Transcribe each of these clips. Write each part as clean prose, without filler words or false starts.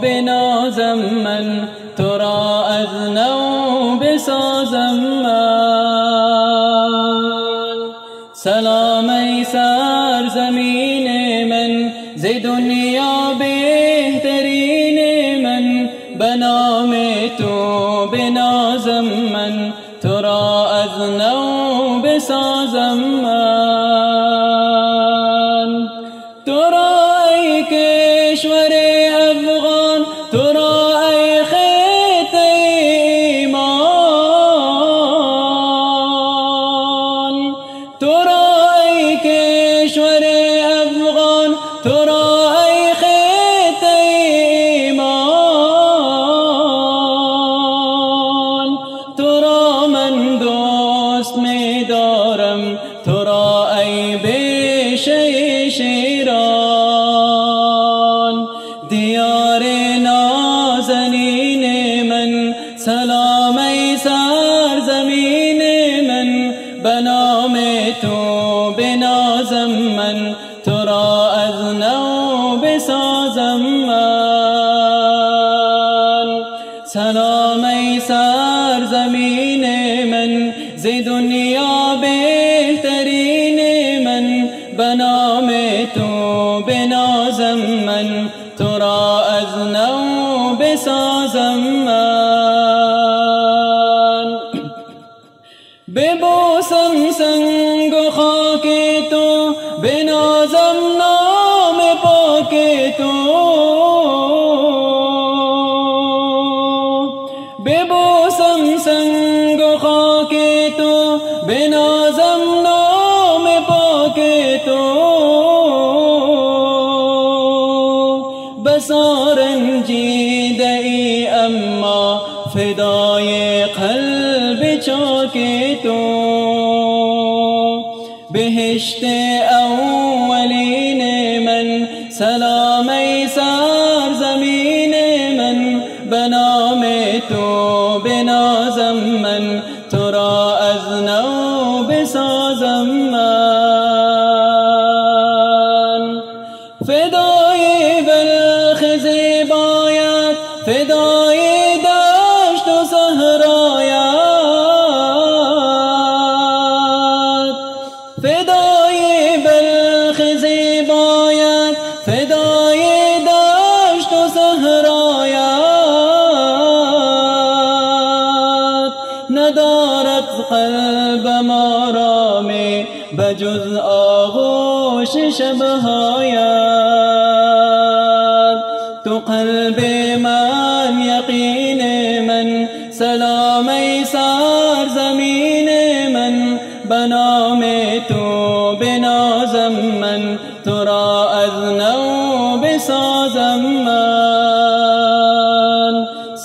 بنازم من تو را از نو بسازم من. سلام ای سرزمین من ز دنیا بهترین من، به نام تو بنازم من تو را از نو بسازم من. تو را ای کشور افغان، تو را ای خطه ایمان، تو را ای کشور افغان، تو را ای خطه ایمان. تو را من دوست می دارم، تو را ای بیشه شیران. دیار نازنین من سلام ای سرزمین من، به نام تو بنازم من تو را از نو بسازم من. سلام ای سرزمین من ز دنیا بهترین من، به نام تو بنازم من تو را از نو بسازم من. ببوسم سنگ و خاک تو، بنازم نام پاک تو. ببوسم سنگ و خاک تو، بنازم نام پاک تو. بسا رنجیده ای اما فدای قلب چاک تو. بهشت اولین من سلام ای سرزمین من، به نام تو بنازم من تو را از نو بسازم من. فدای بلخ زیبایت، فدای دشت و صحرایت، فدای بلخ زیبایت، فدای دشت و صحرایت. ندارد قلبم آرامی بجز آغوش شبهایت. تو قلب من یقین من سلام ای سرزمین من، به نام تو بنازم من تو را از نو بسازم من.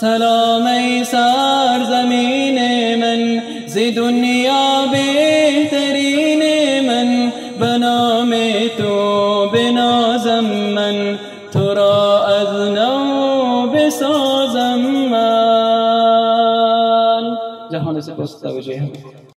سلام ای سرزمین من ز دنیا بهترین من، به نام تو بنازم من تو را از نو بسازم من. جهان سپاس توجه